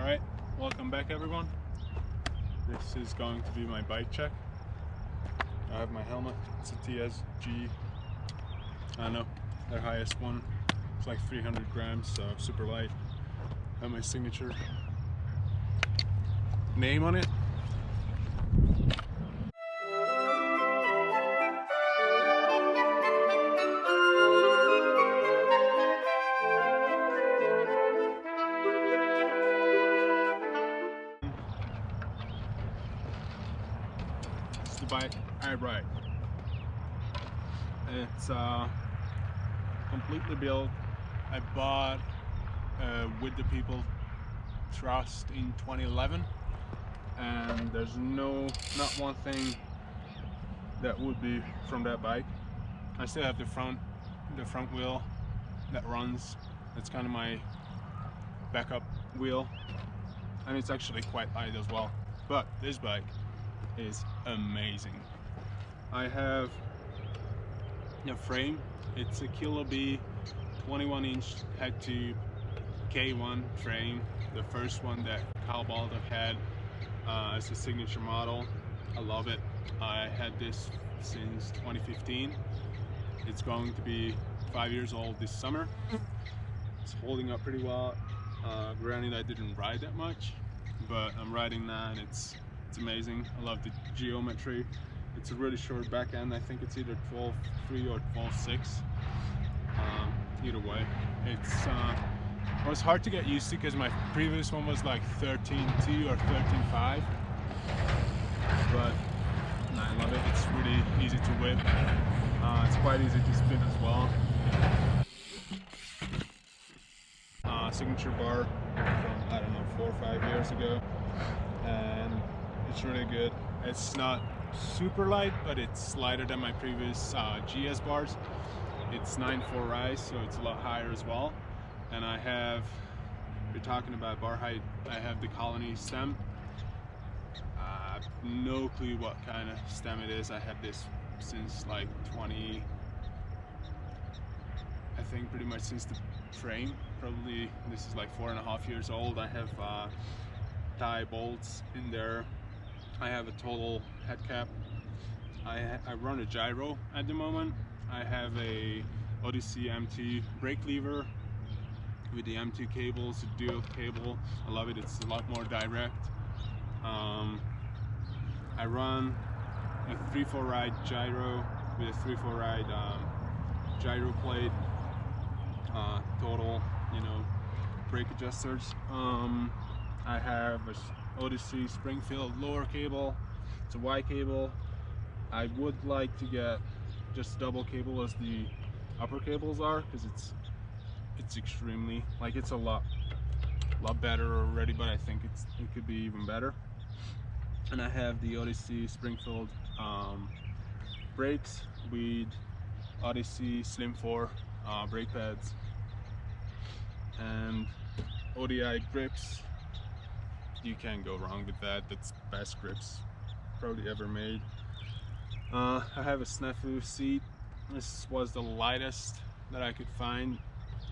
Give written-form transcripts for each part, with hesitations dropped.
Alright, welcome back everyone. This is going to be my bike check. I have my helmet, it's a TSG, I don't know, their highest one. It's like 300 grams, so super light. I have my signature name on it. It's the bike I ride. It's completely built. I bought with the People Trust in 2011, and there's not one thing that would be from that bike. I still have the front wheel that runs. It's kind of my backup wheel, and it's actually quite light as well. But this bike is amazing. I have a frame. It's a Kilo B 21-inch head tube K1 frame, the first one that Kyle Baldock had as a signature model. I love it. I had this since 2015. It's going to be 5 years old this summer. It's holding up pretty well. Granted, I didn't ride that much, but I'm riding now and it's amazing. I love the geometry. It's a really short back end. I think it's either 12.3 or 12.6. Either way, it was hard to get used to because my previous one was like 13.2 or 13.5. But I love it. It's really easy to whip. It's quite easy to spin as well. Signature bar from, I don't know, 4 or 5 years ago, and it's really good. It's not super light, but it's lighter than my previous GS bars. It's 9.4 rise, so it's a lot higher as well. And I have, we're talking about bar height, I have the Colony stem. I have no clue what kind of stem it is. I had this since like I think pretty much since the frame. Probably this is like 4.5 years old. I have tie bolts in there. I have a total head cap. I run a gyro at the moment. I have a Odyssey M2 brake lever with the M2 cables, a dual cable. I love it. It's a lot more direct. I run a 3/4 ride gyro with a 3/4 ride gyro plate. Total, brake adjusters. I have a Odyssey Springfield lower cable. It's a Y cable. I would like to get just double cable as the upper cables are, because it's extremely, like, it's a lot better already, but I think it could be even better. And I have the Odyssey Springfield brakes with Odyssey Slim 4 brake pads and ODI grips. You can't go wrong with that. That's best grips probably ever made. I have a snafu seat. This was the lightest that I could find,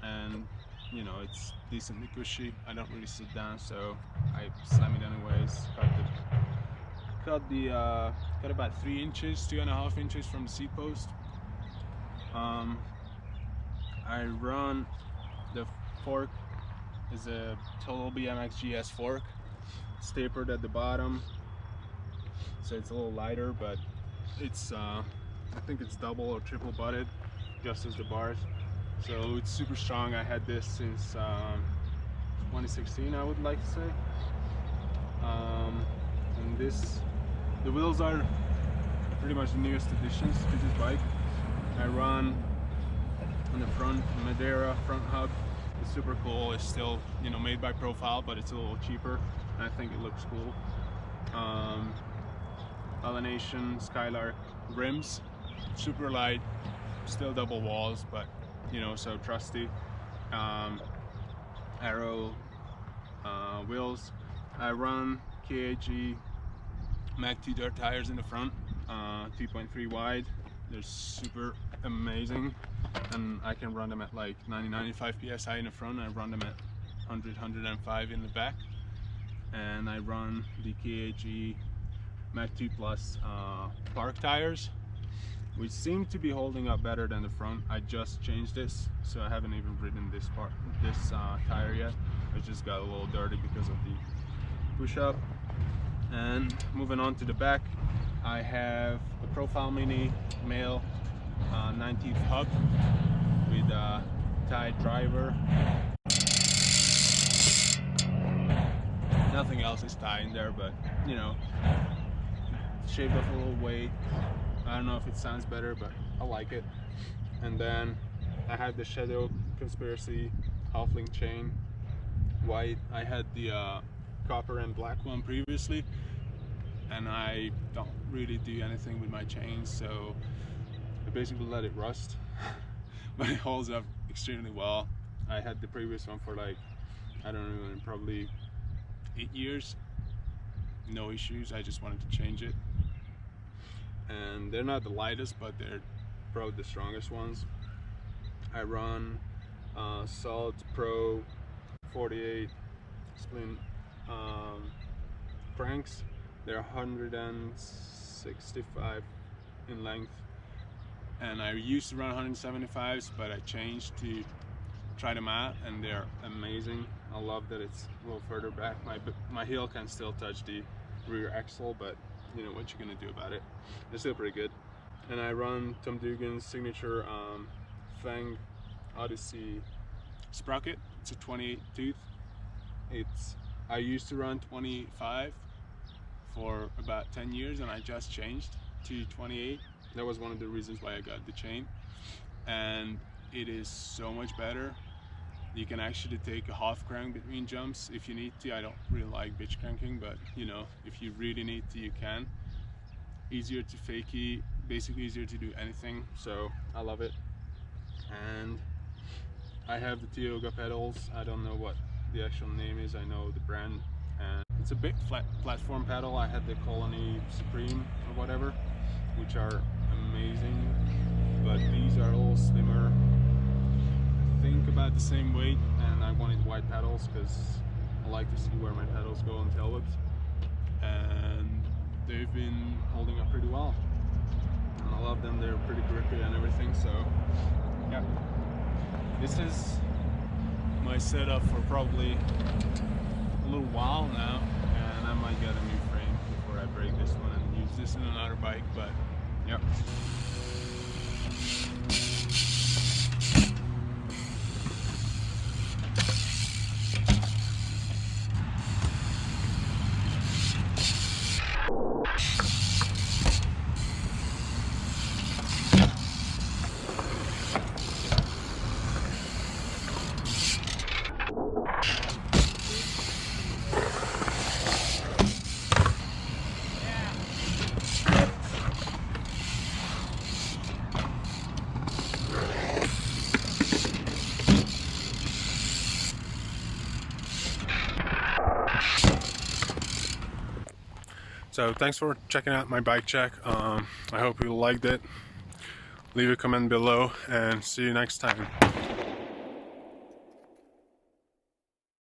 and it's decently cushy. I don't really sit down, so I slam it anyways. Cut about 3 inches, 2.5 inches from the seat post. I run the fork is a Total BMX GS fork. It's tapered at the bottom, so it's a little lighter, but it's I think it's double or triple butted, just as the bars. So it's super strong. I had this since 2016, I would like to say. And the wheels are pretty much the newest additions to this bike. I run on the front Madeira front hub. It's super cool. It's still made by Profile, but it's a little cheaper, and I think it looks cool. Alanation Skylark rims, super light, still double walls, but so trusty. Arrow wheels. I run KAG Mag 2 dirt tires in the front, 2.3 wide. They're super amazing, and I can run them at like 90-95 psi in the front. I run them at 100-105 in the back. and I run the KHE Mac 2 Plus park tires, which seem to be holding up better than the front. I just changed this, so I haven't even ridden this tire yet. It just got a little dirty because of the push-up. And moving on to the back, I have a Profile Mini male 19th hub with a tied driver. Nothing else is tied in there, but you know, shaved off a little weight. I don't know if it sounds better, but I like it. And then I had the Shadow Conspiracy half-link chain, white. I had the copper and black one previously, and I don't really do anything with my chains, so I basically let it rust. But it holds up extremely well. I had the previous one for like, I don't know, probably 8 years. No issues. I just wanted to change it. And they're not the lightest, but they're probably the strongest ones. I run Salt Pro 48 splint cranks. They're 165 in length, and I used to run 175s, but I changed to try them out, and they're amazing. I love that it's a little further back. My heel can still touch the rear axle, but you know what you're gonna do about it. They're still pretty good. And I run Tom Dugan's signature Fang Odyssey sprocket. It's a 28 tooth. I used to run 25 for about 10 years, and I just changed to 28. That was one of the reasons why I got the chain, and it is so much better. You can actually take a half crank between jumps if you need to. I don't really like bitch cranking, but you know, if you really need to, you can. Easier to fakie, basically easier to do anything, so I love it. And I have the Tioga pedals. I don't know what the actual name is, I know the brand, and it's a big flat platform pedal. I had the Colony Supreme or whatever, which are amazing, but these are a little slimmer, I think about the same weight, and I wanted wide pedals because I like to see where my pedals go on tail whips, and they've been holding up pretty well, and I love them. They're pretty grippy and everything, so yeah. This is my setup for probably a little while now, and I might get a new frame before I break this one and use this in another bike, but yep. So thanks for checking out my bike check. I hope you liked it. Leave a comment below and see you next time.